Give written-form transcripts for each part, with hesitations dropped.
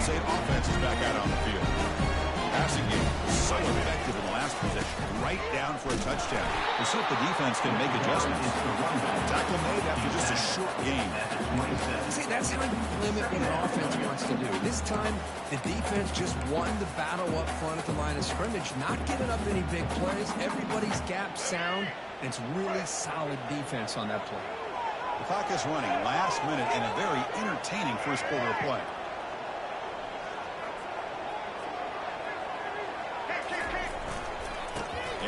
State offense is back out on the field. Passing game was so effective in the last possession. Right down for a touchdown. We'll see if the defense can make adjustments. Tackle made after just a short game. See, that's how you limit what an offense wants to do. This time, the defense just won the battle up front at the line of scrimmage, not giving up any big plays. Everybody's gap sound, and it's really solid defense on that play. The clock is running last minute in a very entertaining first quarter of play.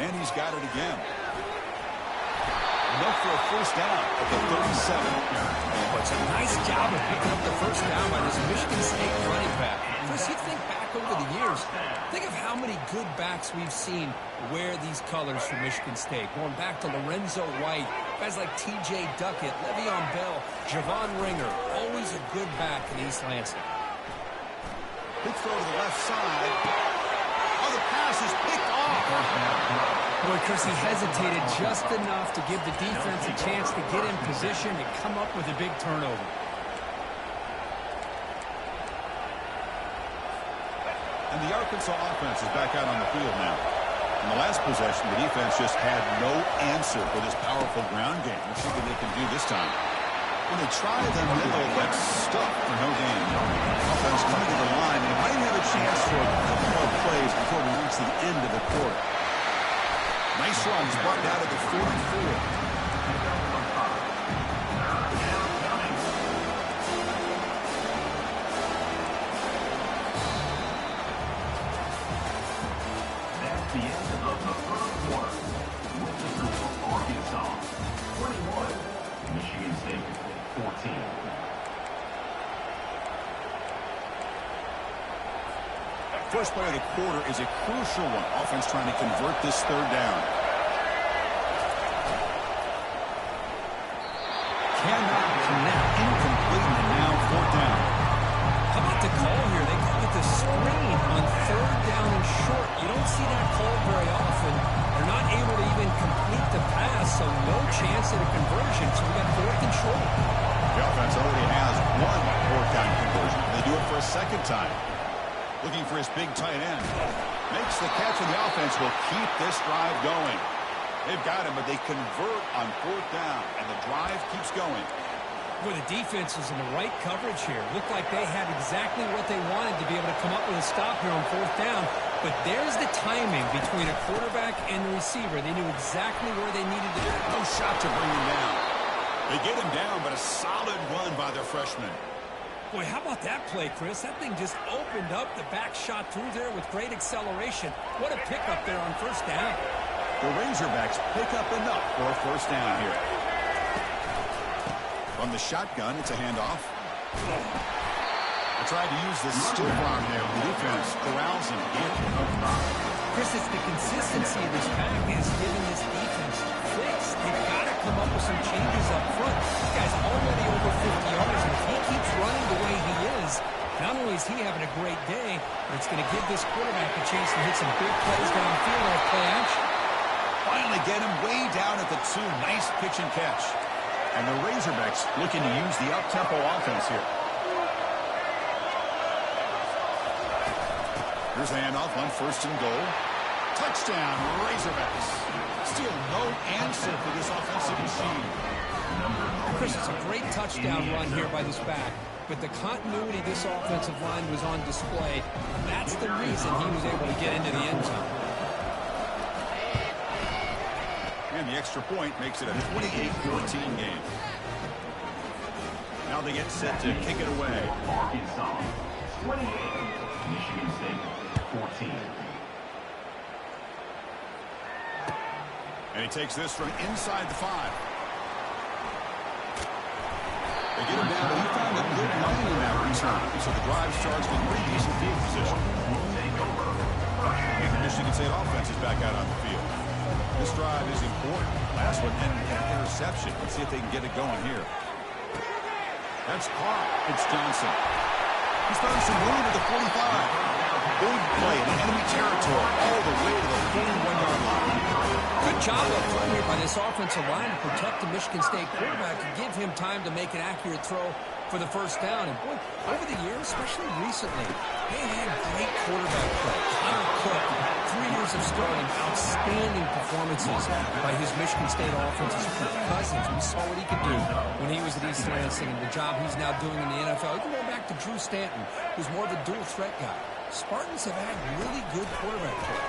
And he's got it again. Enough for a first down at the 37. But it's a nice job of picking up the first down by this Michigan State running back. Chris, you think back over the years, think of how many good backs we've seen wear these colors for Michigan State. Going back to Lorenzo White, guys like T.J. Duckett, Le'Veon Bell, Javon Ringer, always a good back in East Lansing. Big throw to the left side. Oh, the pass is picked off. Boy, Chris, he hesitated just enough to give the defense a chance to get in position and come up with a big turnover. And the Arkansas offense is back out on the field now. In the last possession, the defense just had no answer for this powerful ground game. Let's see what they can do this time. When they try the middle, that's stuck for no gain. Offense coming to the line. They might have a chance for a couple more plays before we reach the end of the quarter. Nice runs brought out at the 44. The end of the first quarter. Arkansas 21, Michigan State 14. First play of the quarter is a crucial one. Offense trying to convert this third down. Cannot connect. Incomplete, and now fourth down. How about the call here? They call it the screen on third down and short. You don't see that called very often. They're not able to even complete the pass, so no chance at a conversion. So we got fourth and short. The offense already has one fourth down conversion. They do it for a second time. Looking for his big tight end. Makes the catch, and the offense will keep this drive going. They've got him, but they convert on fourth down, and the drive keeps going. Well, the defense is in the right coverage here. Looked like they had exactly what they wanted to be able to come up with a stop here on fourth down. But there's the timing between a quarterback and the receiver. They knew exactly where they needed to go. No shot to bring him down. They get him down, but a solid run by their freshman. Boy, how about that play, Chris? That thing just opened up. The back shot through there with great acceleration. What a pickup there on first down. The Razorbacks pick up enough for a first down here. From the shotgun, it's a handoff. They tried to use the stiff arm there. The defense corrals him again. Chris, it's the consistency of this pack is giving this defense fits. They've got to come up with some changes up front. This guy's already over 50 yards, and if he keeps running the way he is, not only is he having a great day, but it's going to give this quarterback a chance to hit some big plays downfield off play action. Finally get him way down at the 2. Nice pitch and catch. And the Razorbacks looking to use the up-tempo offense here. Here's the handoff on first and goal. Touchdown, Razorbacks. Still no answer for this offensive machine. Chris, it's a great touchdown run here by this back, but the continuity of this offensive line was on display. That's the reason he was able to get into the end zone. And the extra point makes it a 28-14 game. Now they get set to kick it away. Arkansas 28, Michigan State 14. And he takes this from inside the 5. They get him down, but he found a good lane in that return. So the drive starts with pretty decent field position. And the Michigan State offense is back out on the field. This drive is important. Last one ended in an interception. Let's see if they can get it going here. That's caught. It's Johnson. He's found some room at the 45. Big play in enemy territory all the way to the 41-yard line. Good job up front here by this offensive line to protect the Michigan State quarterback and give him time to make an accurate throw for the first down. And boy, over the years, especially recently, they had great quarterback play. Connor Cook, 3 years of starting, outstanding performances by his Michigan State offenses. Kirk Cousins, we saw what he could do when he was at East Lansing and the job he's now doing in the NFL. You can go back to Drew Stanton, who's more of a dual threat guy. Spartans have had really good quarterback play.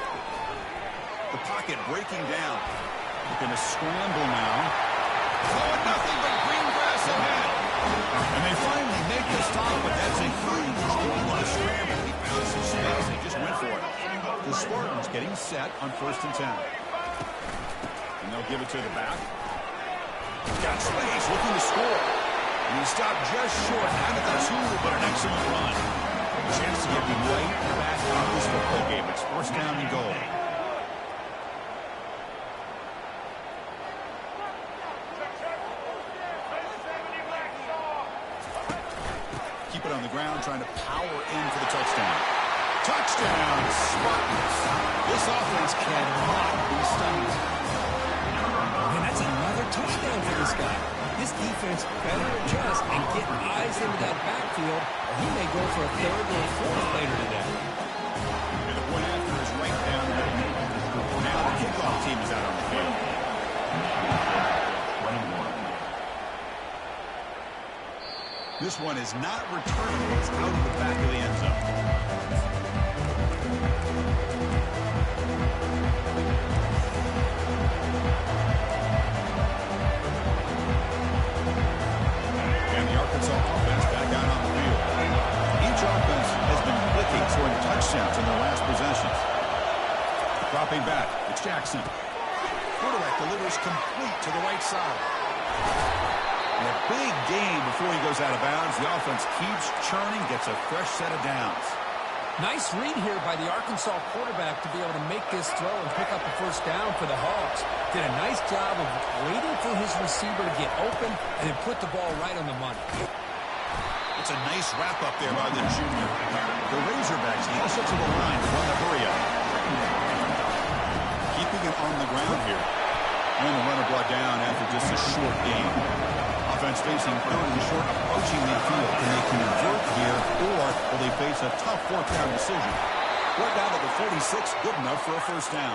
The pocket breaking down. They're going to scramble now. Throwing nothing but green grass ahead. And they finally make the stop, but that's a huge hole in the scramble. He found some space. They just went for it. The Spartans getting set on 1st and 10. And they'll give it to the back. Got space, looking to score. And he stopped just short. Not at the 2, but an excellent run. A chance to get right back into this football game. It's 1st down and goal. Keep it on the ground, trying to power in for the touchdown. Touchdown, Spartans. This offense cannot be stopped. And that's another touchdown for this guy. This defense better adjust and get eyes into that backfield, or he may go for a 3rd or a 4th later today. And the point after is right down the middle. Now the kickoff team is out on the field. This one is not returning. It's out of the back of the end zone. And the Arkansas offense back out on the field. Each offense has been clicking, scoring touchdowns in their last possessions. Dropping back, it's Jackson. Quarterback delivers complete to the right side. And a big gain before he goes out of bounds. The offense keeps churning, gets a fresh set of downs. Nice read here by the Arkansas quarterback to be able to make this throw and pick up the 1st down for the Hogs. Did a nice job of waiting for his receiver to get open and then put the ball right on the money. It's a nice wrap up there by the junior. The Razorbacks also to the line to run the hurry up. Keeping it on the ground here. And the runner brought down after just a short game. Offense facing 3rd and short, approaching midfield. Can they convert here, or will they face a tough 4th down decision? 4th down at the 46, good enough for a 1st down.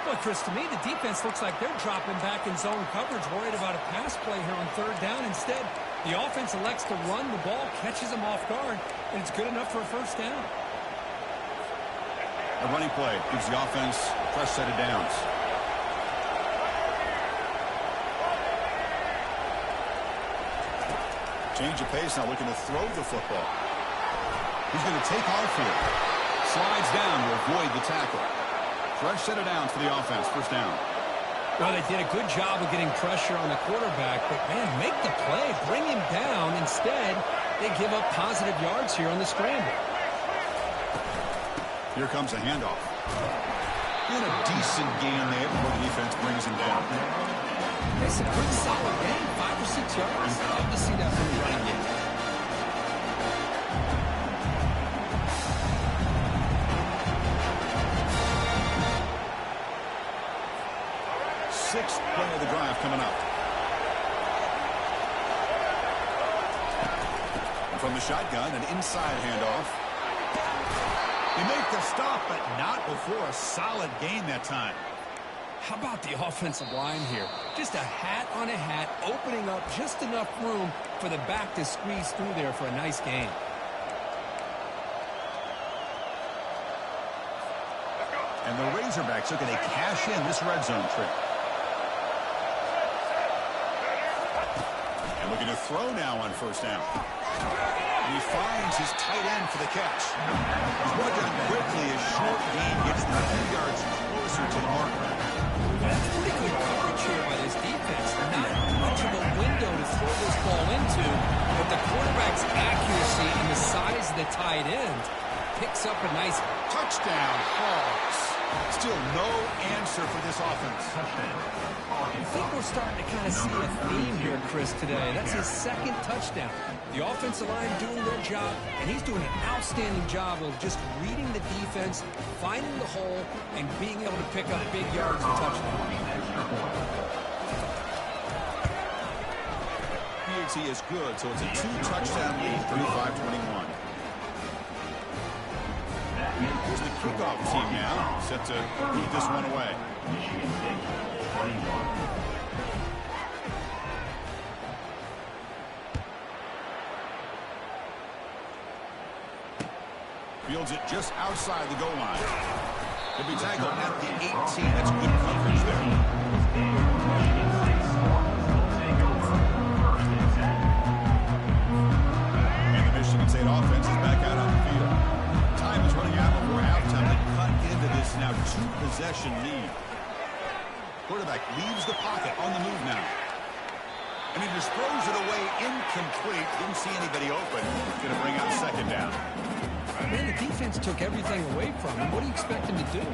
Well, Chris, to me, the defense looks like they're dropping back in zone coverage, worried about a pass play here on 3rd down. Instead, the offense elects to run the ball, catches them off guard, and it's good enough for a 1st down. A running play gives the offense a fresh set of downs. Change of pace now, looking to throw the football. He's going to take off here. Slides down to avoid the tackle. Fresh set of downs for the offense. 1st down. Well, they did a good job of getting pressure on the quarterback, but, man, make the play. Bring him down. Instead, they give up positive yards here on the scramble. Here comes a handoff. And a decent gain there before the defense brings him down. It's a pretty solid game, 5 or 6 yards. Love to see that from the running game. Sixth play of the drive coming up. And from the shotgun, an inside handoff. They make the stop, but not before a solid gain that time. How about the offensive line here? Just a hat on a hat, opening up just enough room for the back to squeeze through there for a nice gain. And the Razorbacks are going to cash in this red zone trip. And looking to throw now on 1st down. He finds his tight end for the catch. He's brought down quickly as short gain gets them a few yards closer to the marker. That's pretty good coverage here by this defense. Not much of a window to throw this ball into, but the quarterback's accuracy and the size of the tight end picks up a nice touchdown. Hogs. Still no answer for this offense. I think we're starting to kind of see a theme here, Chris, today. That's his 2nd touchdown. The offensive line doing their job, and he's doing an outstanding job of just reading the defense, finding the hole, and being able to pick up big yards and touchdowns. trades, he is good. So it's a 2-touchdown lead, 35-21. Here's the kickoff team now, set to beat this one away. Michigan State, 21. Fields it just outside the goal line. He'll be tackled at the 18. That's good coverage there. Michigan State Spartans will take over 1st and 10. And the Michigan State offense is back out on the field. Time is running out before halftime. They cut into this now 2-possession lead. Quarterback leaves the pocket on the move now. And he just throws it away incomplete. Didn't see anybody open. Going to bring out second down. Man, the defense took everything away from him. What do you expect him to do?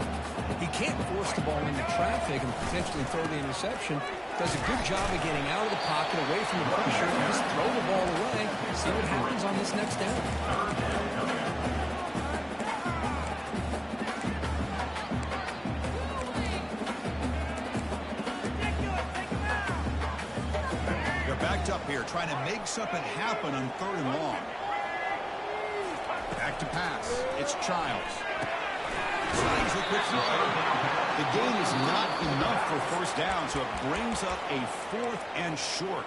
He can't force the ball into traffic and potentially throw the interception. Does a good job of getting out of the pocket, away from the pressure, and just throw the ball away. See what happens on this next down. They're backed up here, trying to make something happen on 3rd and long. Back to pass. It's Childs. Slides the quick throw. The gain is not enough for 1st down, so it brings up a 4th and short.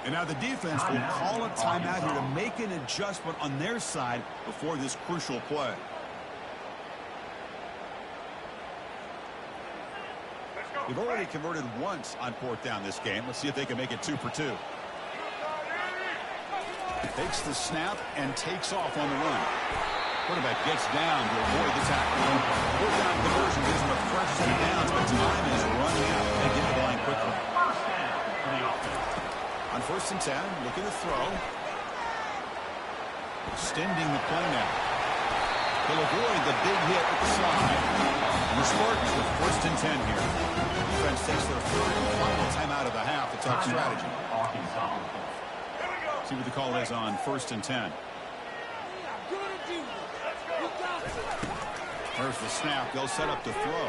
And now the defense will call a timeout here to make an adjustment on their side before this crucial play. They've already converted once on 4th down this game. Let's see if they can make it 2 for 2. Takes the snap and takes off on the run. Quarterback gets down to avoid the tackle. 4th down conversion gives him a fresh set of downs, but time is running out. They get the line quickly. First down for the offense. On 1st and 10, looking to throw. Extending the play now. He'll avoid the big hit with the slide. And the Spartans with 1st and 10 here. Defense takes their 3rd and final timeout of the half to talk strategy. Arkansas. See what the call is on 1st and 10. There's the snap. They'll set up to throw.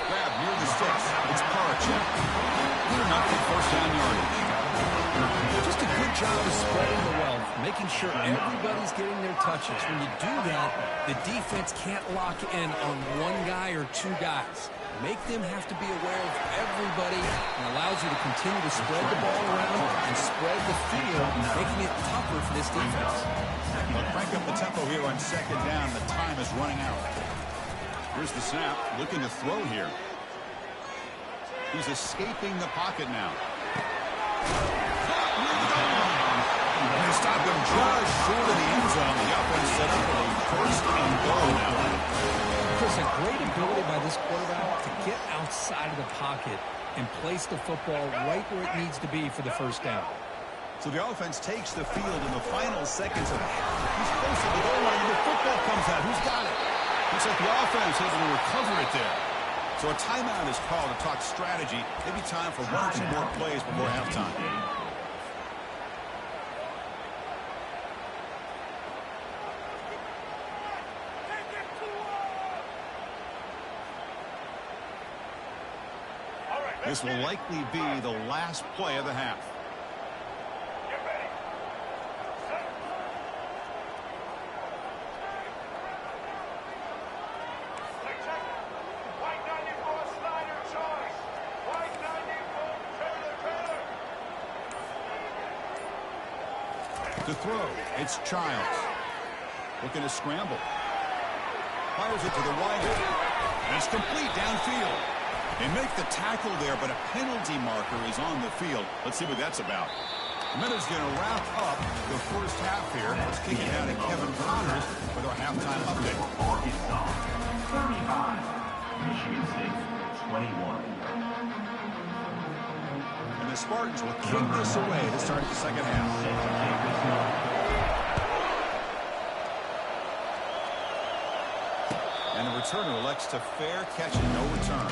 Grab near the sticks. It's Parachek. Good enough for 1st down yardage. Just a good job of spreading the wealth, making sure everybody's getting their touches. When you do that, the defense can't lock in on one guy or 2 guys. Make them have to be aware of everybody and allows you to continue to spread the ball around and spread the field, making it tougher for this defense. But crank up the tempo here on 2nd down. The time is running out. Here's the snap. Looking to throw here. He's escaping the pocket now. And they stop him just short of the end zone. The offense sets up a 1st and goal now. Chris, a great ability by this quarterback to get outside of the pocket and place the football right where it needs to be for the 1st down. So the offense takes the field in the final seconds of the half. He's close to the goal line, and the football comes out. Who's got it? Looks like the offense able to recover it there. So a timeout is called to talk strategy. Maybe time for 1 or 2 more plays before halftime. This will likely be the last play of the half. To throw, it's Childs. Looking to scramble. Fires it to the wide. And it's complete downfield. They make the tackle there, but a penalty marker is on the field. Let's see what that's about. The Minutes going to wrap up the 1st half here. Let's kick it out to Kevin Connors with our halftime update. Arkansas, 35. Michigan State, 21. And the Spartans will kick this away to start the 2nd half. And the returner elects to fair catch and no return.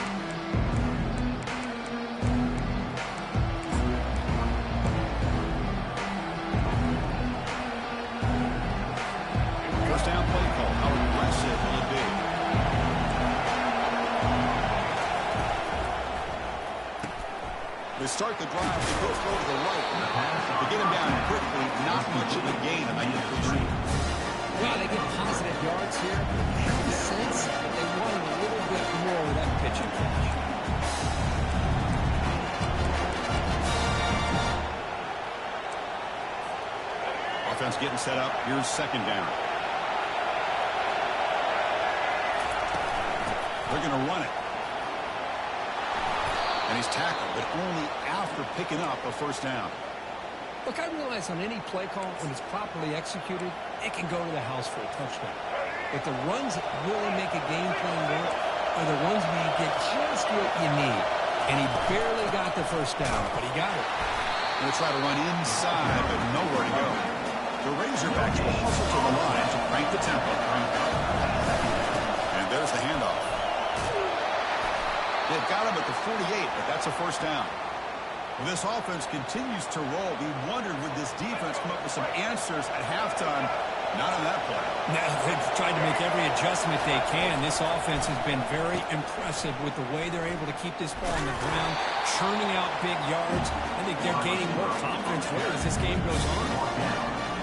First down play call. How aggressive will it be? The To start the drive, they go throw to the right. To get him down quickly, not much of a gain on that completion. Well, they get positive yards here. I have the sense that they wanted a little bit more with that pitching catch. Offense getting set up. Here's second down. They're going to run it. And he's tackled, but only after picking up a first down. Look, I realize on any play call, when it's properly executed, it can go to the house for a touchdown. But the runs that really make a game plan work are the ones where you get just what you need. And he barely got the first down, but he got it. Going to try to run inside, but nowhere to go. The Razorbacks will hustle to the line to crank the tempo. And there's the handoff. They've got him at the 48, but that's a first down. Well, this offense continues to roll. We wondered, would this defense come up with some answers at halftime? Not on that play. No, they've tried to make every adjustment they can. This offense has been very impressive with the way they're able to keep this ball on the ground, churning out big yards. I think they're gaining more confidence really as this game goes on.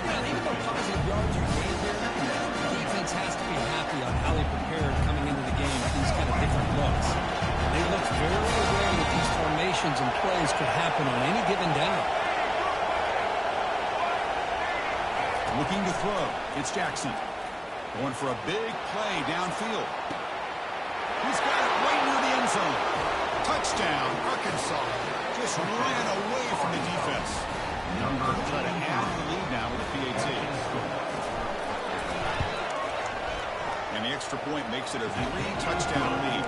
Yeah, even though positive yards are gained here, the defense has to be happy on how they prepared coming into the game with these kind of different looks. They looked very aware that these formations and plays could happen on any given down. Looking to throw. It's Jackson. Going for a big play downfield. He's got it right near the end zone. Touchdown, Arkansas. Just ran away from the defense. They'll try to add the lead now with a PAT. And the extra point makes it a 3-touchdown lead.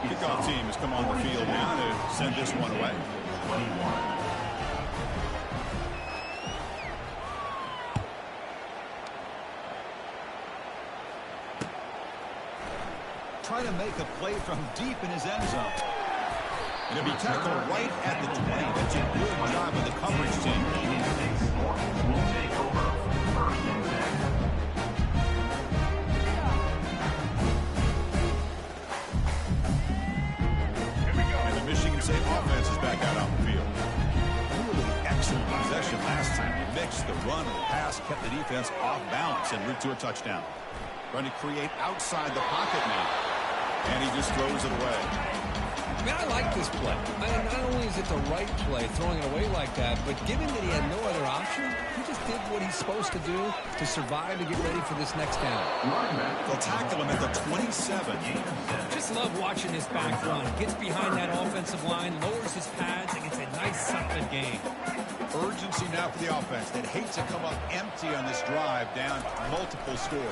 Kickoff team has come on the field now to send this one away. Try to make a play from deep in his end zone. And it'll be tackled right at the 20. That's a good job of the coverage team. Will take over first and 10. And the Michigan State offense is back out on the field. Really excellent possession last time. They mixed the run and the pass, kept the defense off balance en route to a touchdown. Trying to create outside the pocket now. And he just throws it away. I mean, I like this play. I mean, not only is it the right play, throwing it away like that, but given that he had no other option, he just did what he's supposed to do to survive to get ready for this next down. They'll tackle him at the 27. Just love watching this back run. Gets behind that offensive line, lowers his pads, and gets a nice solid gain. Urgency now for the offense. They'd hate to come up empty on this drive, down multiple scores.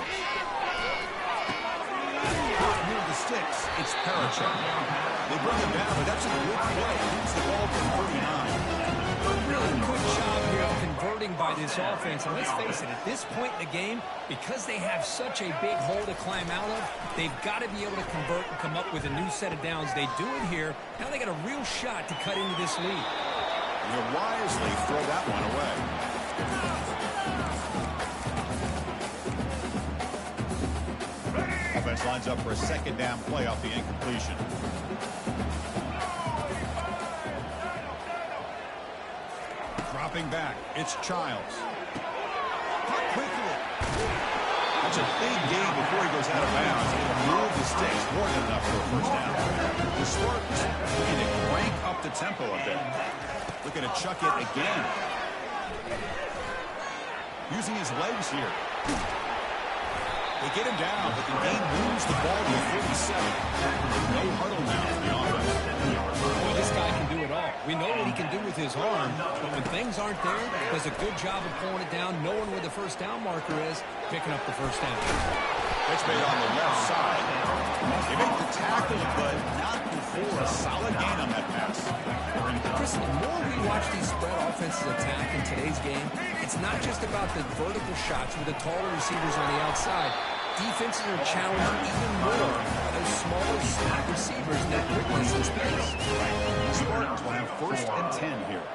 Near the sticks, it's Parachuk. They bring him down, but that's a good play. It's the ball from 39. A really good job here of converting by this offense. And let's face it, at this point in the game, because they have such a big hole to climb out of, they've got to be able to convert and come up with a new set of downs. They do it here. Now they got a real shot to cut into this lead. And they'll wisely throw that one away. Offense lines up for a second down play off the incompletion. Dropping back, it's Childs. Caught quickly. That's a big gain before he goes out of bounds. He'll move the sticks more than enough for a first down. The Spartans looking to crank up the tempo a bit. Looking to chuck it again. Using his legs here. They get him down, but the game moves the ball to the 47. No huddle now for the offense. Well, this guy can do it all. We know what he can do with his arm, but when things aren't there, does a good job of pulling it down, knowing where the first down marker is, picking up the first down. Pitch made on the left side. They make the tackle, but not before a solid gain on that pass. Chris, the more we watch these spread offenses attack in today's game, it's not just about the vertical shots with the taller receivers on the outside. Defenses are challenged even more by those smaller slot receivers and their quickness and space. The Spartans will have first and 10 here.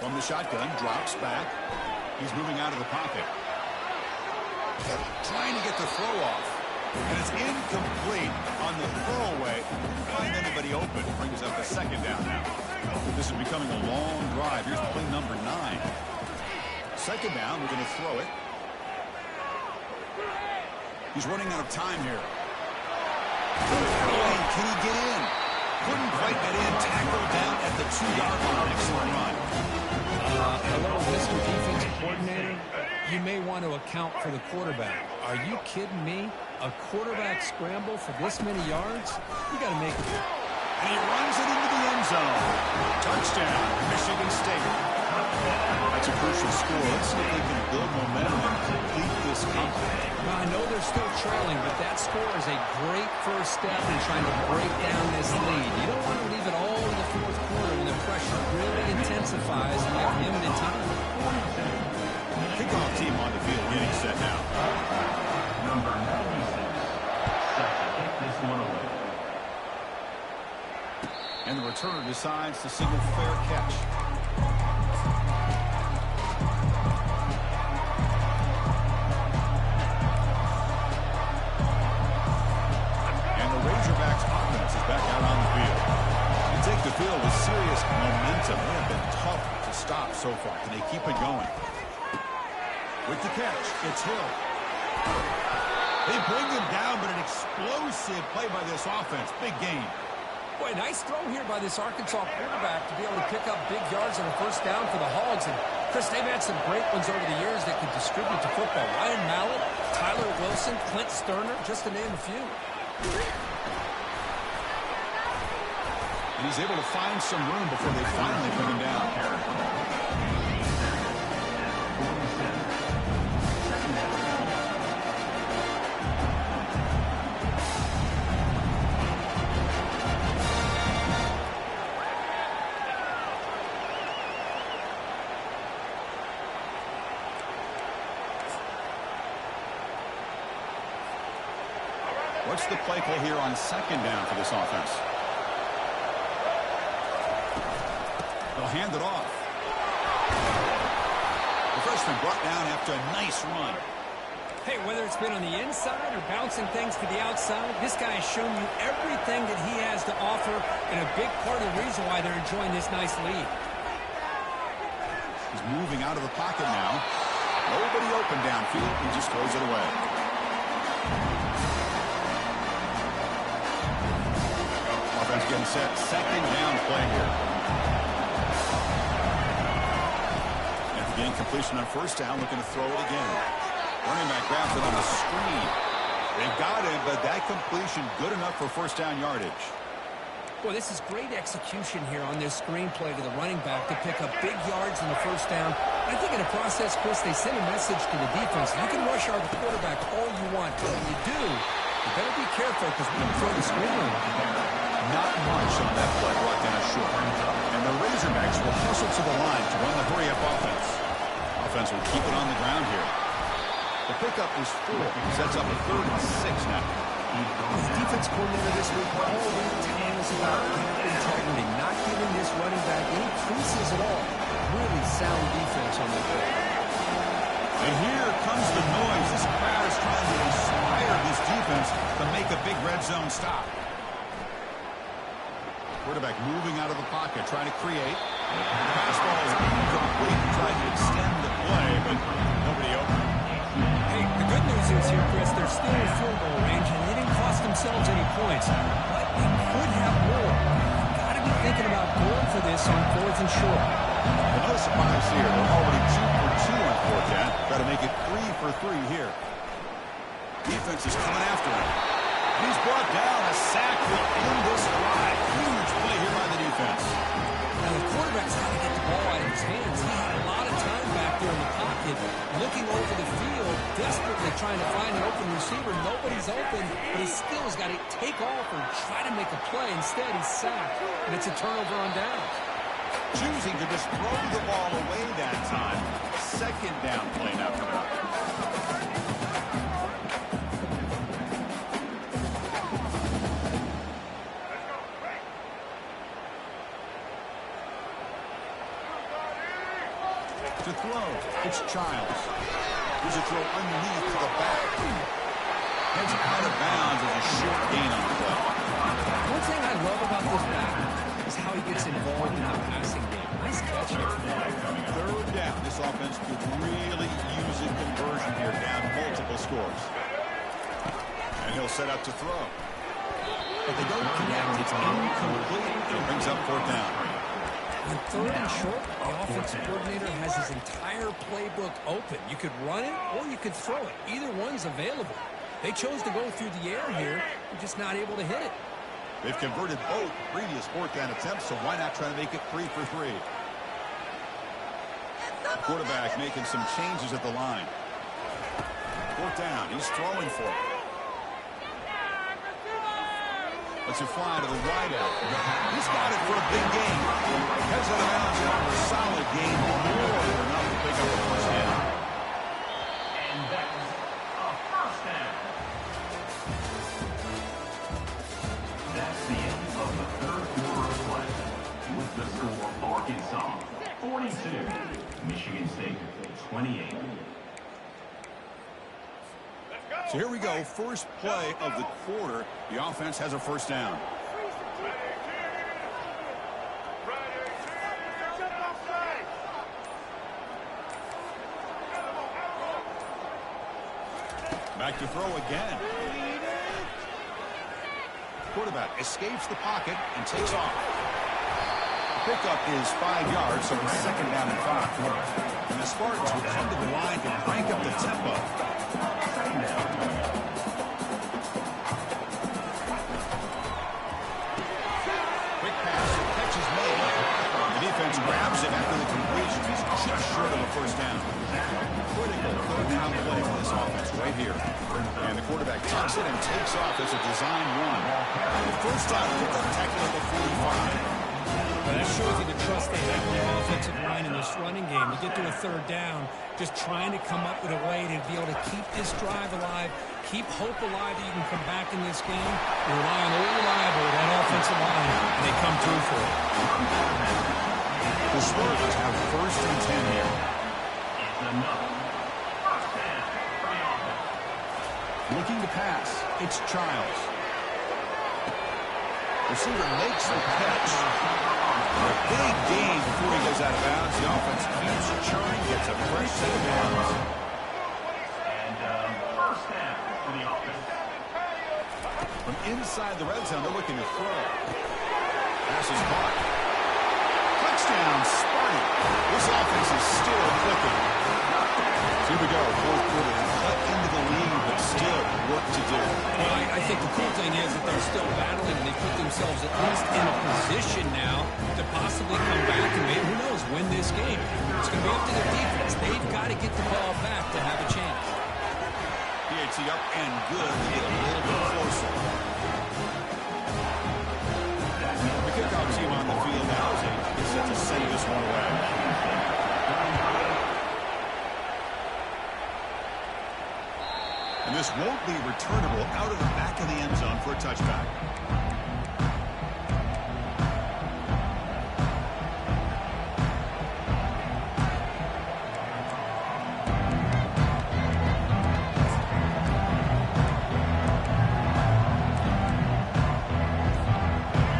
From the shotgun, drops back. He's moving out of the pocket. Trying to get the throw off. And it's incomplete on the throwaway. Find anybody open. Brings up a second down now. This is becoming a long drive. Here's play number 9. Second down, we're going to throw it. He's running out of time here. Can he get in? Couldn't quite get in. Tackled down at the 2-yard line. Excellent run. Hello, Mr. Defensive Coordinator. You may want to account for the quarterback. Are you kidding me? A quarterback scramble for this many yards? You got to make it. And he runs it into the end zone. Touchdown, Michigan State. That's a crucial score. Let's see if they can build momentum and complete this comeback. Well, I know they're still trailing, but that score is a great first step in trying to break down this lead. You don't want to leave it all in the fourth quarter when the pressure really intensifies and you have limited time. Kickoff team on the field getting set now. Number 96. Set to kick this one away. And the returner decides to single fair catch. And the Razorbacks offense is back out on the field. They take the field with serious momentum. They have been tough to stop so far. Can they keep it going? With the catch, it's Hill. They bring him down, but an explosive play by this offense. Big game. Boy, nice throw here by this Arkansas quarterback to be able to pick up big yards on a first down for the Hogs. And, Chris, they've had some great ones over the years that can distribute the football. Ryan Mallett, Tyler Wilson, Clint Sterner, just to name a few. And he's able to find some room before they finally put him down. What's the play call here on second down for this offense? They'll hand it off. The freshman brought down after a nice run. Hey, whether it's been on the inside or bouncing things to the outside, this guy has shown you everything that he has to offer, and a big part of the reason why they're enjoying this nice lead. He's moving out of the pocket now. Nobody open downfield. He just throws it away. Offense getting set. Second down play here. After getting completion on first down, looking to throw it again. Running back grabs it on the screen. They've got it, but that completion good enough for first down yardage. Boy, this is great execution here on this screenplay to the running back to pick up big yards in the first down. I think in the process, Chris, they send a message to the defense. You can rush our quarterback all you want, but when you do, you better be careful because we can throw the screen on you. Not much on that play, brought down short. And the Razorbacks will hustle to the line to run the hurry-up offense. Offense will keep it on the ground here. The pickup is 4. Sets up a 3rd and 6 now. The defense coordinator this week, all we tell us about integrity, not giving this running back any creases at all. Really sound defense on that play. And here comes the noise. This crowd is trying to inspire this defense to make a big red zone stop. Quarterback moving out of the pocket, trying to create. The pass ball is incomplete. Trying to extend the play, but nobody open. Hey, the good news is here, Chris, they're still in field goal range, and they didn't cost themselves any points. But they could have more. Got to be thinking about going for this on 4th and short. Well, no surprise here. They're already 2 for 2 on 4th down. Got to make it 3 for 3 here. Defense is coming after him. He's brought down. A sack will end this drive. Huge play here by the defense. Now, the quarterback's got to get the ball out of his hands. He had a lot of time back there in the pocket, looking over the field, desperately trying to find an open receiver. Nobody's open, but he still has got to take off or try to make a play. Instead, he's sacked, and it's a turnover on downs. Choosing to just throw the ball away that time. Second down play now coming up. To throw, it's Childs. There's a throw underneath to the back. Heads out of bounds as a short gain on the play. One thing I love about this back is how he gets involved in the passing game. Nice catch here. Third down. This offense could really use a conversion here, down multiple scores. And he'll set up to throw. But they don't connect. It's incomplete. It brings up fourth down. On third and short, the offensive coordinator has his entire playbook open. You could run it or you could throw it. Either one's available. They chose to go through the air here. They're just not able to hit it. They've converted both previous fourth down attempts, so why not try to make it 3 for 3? Quarterback making some changes at the line. Fourth down. He's throwing for it. Let's it fly to the wideout. He's got it for a big gain. Heads out of bounds after a solid gain. More than enough to pick up the first down. And that's a first down. That's the end of the third quarter of play. With the score, Arkansas 42, Michigan State 28. So here we go. First play of the quarter. The offense has a first down. Back to throw again. Quarterback escapes the pocket and takes off. The pickup is 5 yards, so it's second down and 5. And the Spartans will come to the line to crank up the tempo. Quick pass, catch is made. The defense grabs it after the completion. He's just short of a first down. Critical third down play for this offense right here. And the quarterback tucks it and takes off as a design run. First down pickup tackled at the 45. Well, that shows you the trust they have in the offensive line in this running game. To get to a third down, just trying to come up with a way to be able to keep this drive alive, keep hope alive that you can come back in this game. You rely on old reliable, that offensive line, and they come through for it. The Spartans have first and 10 here. It's enough. First down for the offense. Looking to pass. It's Childs. Receiver makes the catch. A big gain before he goes out of bounds. The offense keeps churning, gets a fresh set of downs. And first down for the offense. From inside the red zone, they're looking to throw. Pass is caught. Touchdown, Sparty. This offense is still clicking. So here we go, fourth quarter. Cut into the lead, but still work to do. Well, I think the cool thing is that they're still battling, and they put themselves at least in a position now to possibly come back and maybe, who knows, win this game. It's going to be up to their defense. They've got to get the ball back to have a chance. PAT up and good to get a little bit closer. The kickoff team on the field now is set to send this one away. And this won't be returnable out of the back of the end zone for a touchback.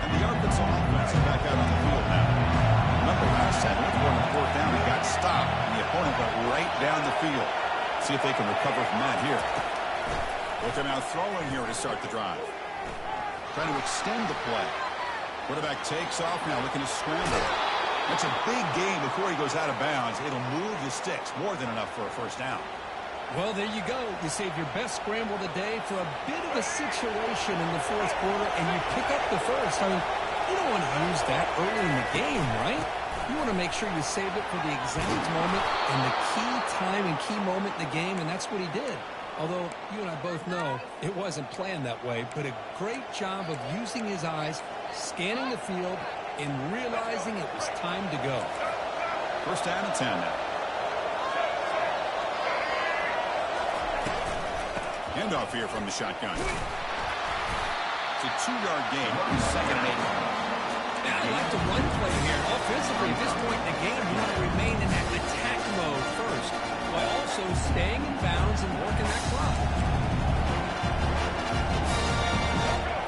And the Arkansas offense is back out on the field now. Remember last time, with one on fourth down, he got stopped, and the opponent went right down the field. See if they can recover from that here. But they're now throwing here to start the drive. Trying to extend the play. Quarterback takes off now, looking to scramble. That's a big gain before he goes out of bounds. It'll move the sticks, more than enough for a first down. Well, there you go. You save your best scramble today for a bit of a situation in the fourth quarter, and you pick up the first. I mean, you don't want to use that early in the game, right? You want to make sure you save it for the exact moment and the key time and key moment in the game, and that's what he did. Although you and I both know it wasn't planned that way, but a great job of using his eyes, scanning the field, and realizing it was time to go. First down and 10 now. Handoff here from the shotgun. It's a 2-yard gain. Second and 8. Now I like to run play here. Offensively, at this point in the game, you want to remain in that attack mode first, while also staying in bounds and working that clock.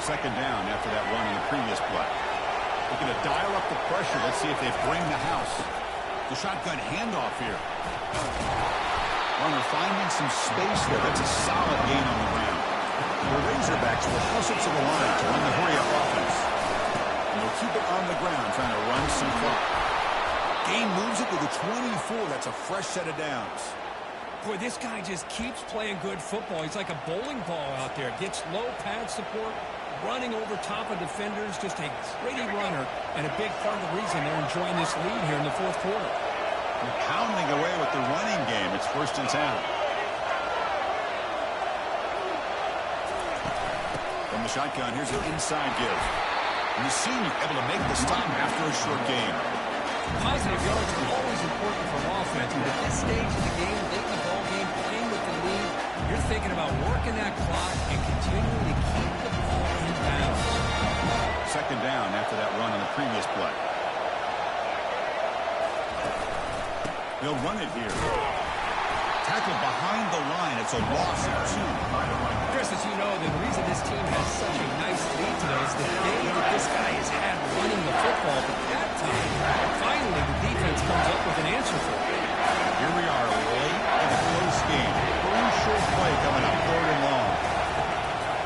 second down after that run in the previous play. They're going to dial up the pressure. Let's see if they bring the house. The shotgun handoff here. Runner finding some space there. That's a solid gain on the ground. The Razorbacks will hustle to the line to run the hurry-up offense. And they'll keep it on the ground, trying to run some clock. Gain moves it to the 24. That's a fresh set of downs. Boy, this guy just keeps playing good football. He's like a bowling ball out there. Gets low pad support, running over top of defenders. Just a gritty runner, and a big part of the reason they're enjoying this lead here in the fourth quarter. They're pounding away with the running game. It's 1st and 10. From the shotgun, here's an inside give. And the senior able to make the stop after a short game. Positive yards are always important for offense, but at this stage of the game, late in the ball game, playing with the lead, you're thinking about working that clock and continuing to keep the ball in bounds. Second down after that run on the previous play. They'll run it here. Tackled behind the line. It's a loss of 2. Chris, as you know, the reason this team has such a nice lead today is the day that this guy has had running the football. But that time, finally, the defense comes up with an answer for it. Here we are, late in a close game. Crucial play coming up, 3rd and long.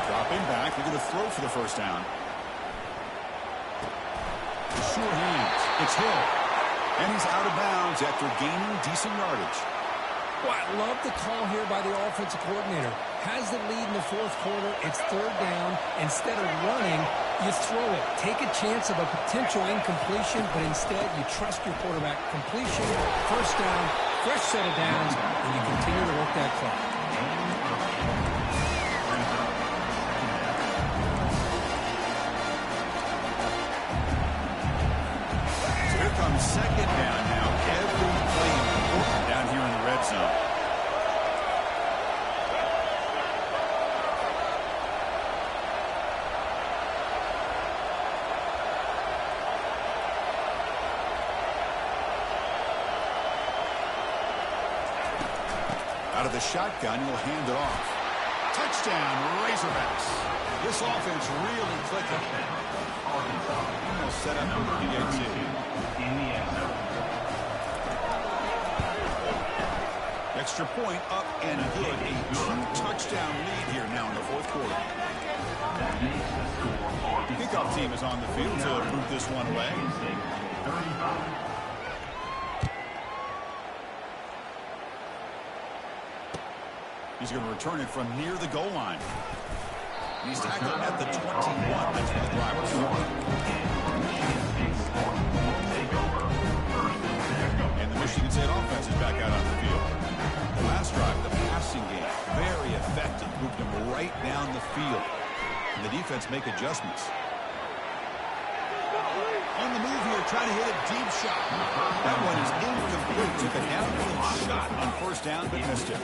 Dropping back. They're going to throw for the first down. Sure hands. It's Hill. And he's out of bounds after gaining decent yardage. Well, I love the call here by the offensive coordinator. Has the lead in the fourth quarter. It's 3rd down. Instead of running, you throw it. Take a chance of a potential incompletion, but instead you trust your quarterback. Completion, 1st down, fresh set of downs, and you continue to work that clock. So here comes second down now. Every play important down here in the red zone. Out of the shotgun, he'll hand it off. Touchdown, Razorbacks. This offense really clicking. Almost set up for the PAT. In the end zone. Extra point up and good. A 2-touchdown lead here now in the fourth quarter. That makes the score The kickoff team is on the field to root this one away. 35. He's going to return it from near the goal line. And he's tackled at the 21. That's where the drive was from. And the Michigan State offense is back out on the field. The last drive, the passing game, very effective. Moved him right down the field. And the defense make adjustments. On the move here, trying to hit a deep shot. That one is incomplete. Took a downfield shot on 1st down, but missed it.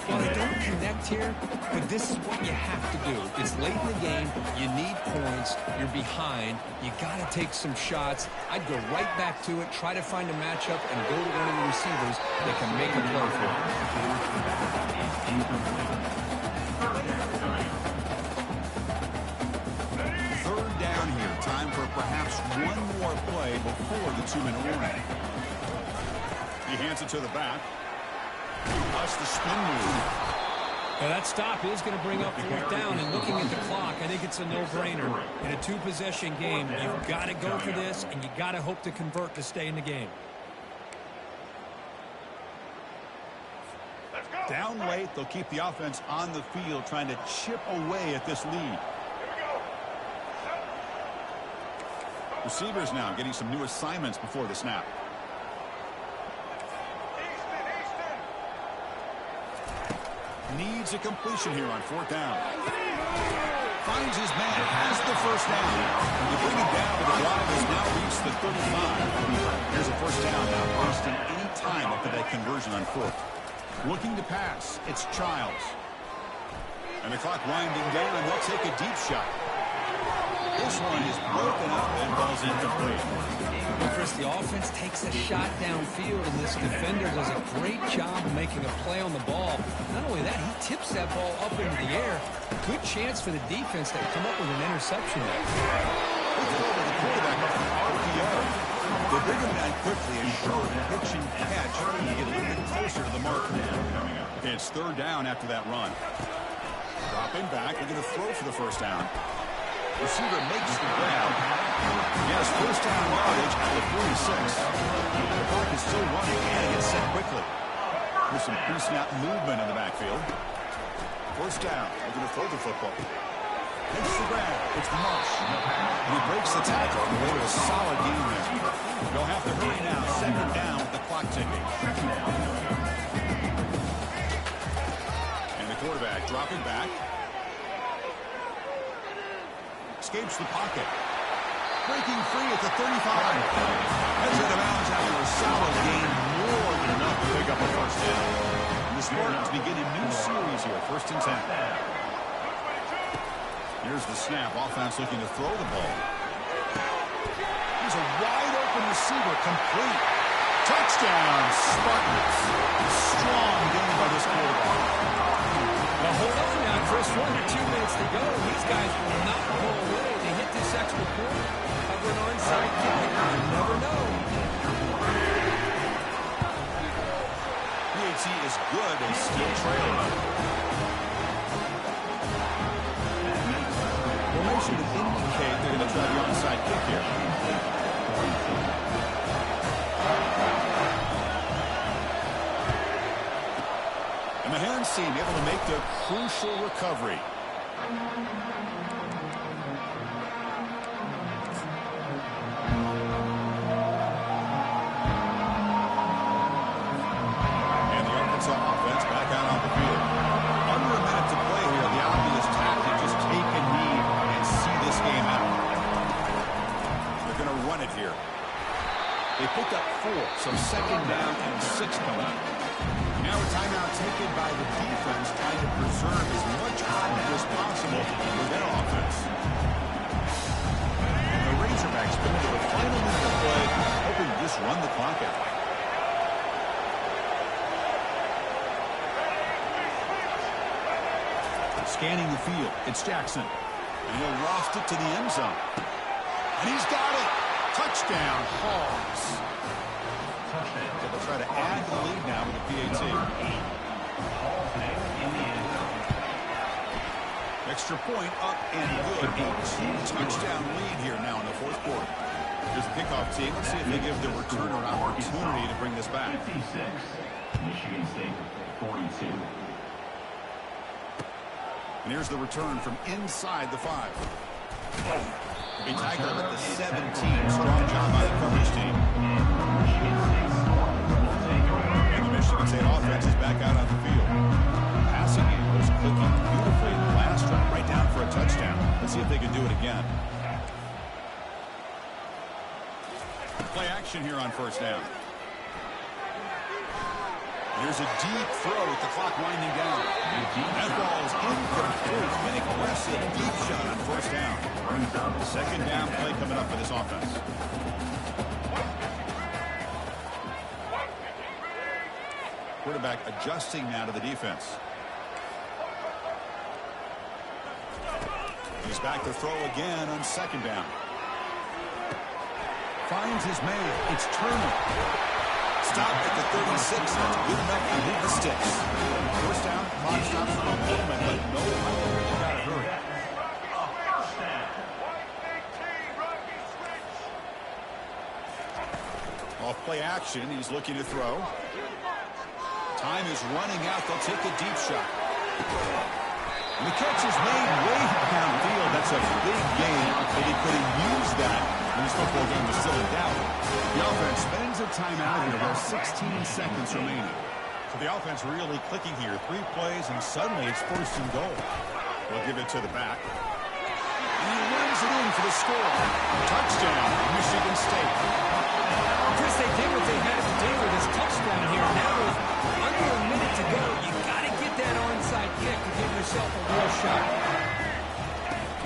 Well, they don't connect here, but this is what you have to do. It's late in the game. You need points. You're behind. You got to take some shots. I'd go right back to it, try to find a matchup, and go to one of the receivers that can make a play for you. 3rd down here. Time for perhaps one more play before the 2-minute warning. He hands it to the back. That's the spin move. Now that stop is going to bring up 4th down, and looking at the clock, I think it's a no-brainer. In a 2-possession game, you've got to go for this, and you got to hope to convert to stay in the game. Down late, they'll keep the offense on the field, trying to chip away at this lead. Receivers now getting some new assignments before the snap. Needs a completion here on 4th down. Finds his man, has the 1st down. You bring it down, but the drive has now reached the 35. Here's a 1st down, not wasting any time after that conversion on 4th. Looking to pass, it's Childs. And the clock winding down, and they'll take a deep shot. This one is broken up and falls incomplete. Well, Chris, this. The offense takes a shot downfield, and this defender does a great job of making a play on the ball. Not only that, he tips that ball up into the air. Good chance for the defense to come up with an interception there. The quarterback up from RPO. They bring him down quickly, a short pitch and catch to get a little bit closer to the marker. Okay, it's third down after that run. Dropping back, they're going to throw for the first down. Receiver makes the grab. He has first down yardage at the 46. The clock is still running, and it gets set quickly. There's some pre-snap movement in the backfield. First down, they're going to throw the football. Takes the grab. It's Marsh. And he breaks the tackle on the way to a solid game there. They'll have to hurry now. Second down with the clock ticking. And the quarterback dropping back. Escapes the pocket. Breaking free at the 35. Heads out of bounds after a solid gain. More than enough to pick up a first down. And the Spartans begin a new series here. First and 10. Here's the snap. Offense looking to throw the ball. Here's a wide-open receiver, complete. Touchdown, Spartans. Strong game by this quarterback. Well, hold on now, Chris. 1 to 2 minutes to go. These guys will not go away. They hit this extra point. Cover an onside kick. You never know. PAT is good and still trailing. Formation would indicate they're going to try the onside kick here. And the hands team able to make their crucial recovery. And the Arkansas offense back out on the field. Under a minute to play here. The obvious tactic, just take a knee and see this game out. They're going to run it here. They picked up 4, so second down and 6 coming up. Now a timeout taken by the defense, trying to preserve as much time as possible for their offense. And the Razorbacks go into the final minute of play, hoping to just run the clock out. Scanning the field, it's Jackson. And he'll loft it to the end zone. And he's got it. Touchdown, Hogs. They'll try to add to the lead now with the PAT. Extra point up and good. A 2-touchdown lead here now in the fourth quarter. Here's the kickoff team. Let's see if they give the returner an opportunity to bring this back. 56, Michigan State, 42. And here's the return from inside the 5. They tackle him at the 17. Strong job by the coverage team. And the Michigan State offense is back out on the field. Passing game was clicking beautifully in the last drive, right down for a touchdown. Let's see if they can do it again. Play action here on first down. Here's a deep throw with the clock winding down. That ball is incomplete. An aggressive deep shot on first down. Second down play coming up for this offense. Quarterback adjusting now to the defense. He's back to throw again on second down. Finds his man. It's Turner. Stopped at the 36. That's good enough to move the sticks. First down, clock stops for a moment, but no hurry. You gotta hurry. Off play action. He's looking to throw. Time is running out. They'll take a deep shot. And the catch is made way downfield. That's a big gain, but he could have used that when his football game was still in doubt. The offense spends a timeout here. There's 16 seconds remaining. So the offense really clicking here. 3 plays, and suddenly it's first and goal. We'll give it to the back. And he runs it in for the score. Touchdown, Michigan State. Chris, they did what they had to do with this touchdown here. Now with under a minute to go, you got to get that onside kick to give yourself a real shot.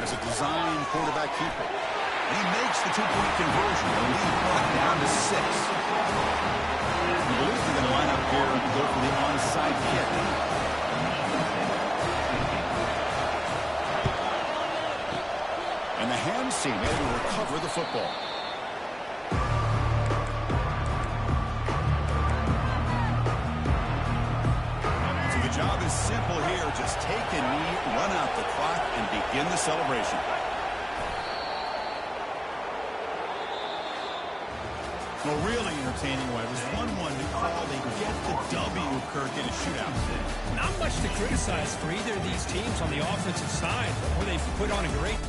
As a design quarterback keeper. And he makes the 2-point conversion. conversion. The lead brought down to 6. I believe they're going to line up here and go for the onside kick. And the Hams team able to recover the football. So the job is simple here. Just take a knee, run out the clock, and begin the celebration. Well, really entertaining one. It was 1-1 to call. They get the W, Kirk, in a shootout. Not much to criticize for either of these teams on the offensive side, where they put on a great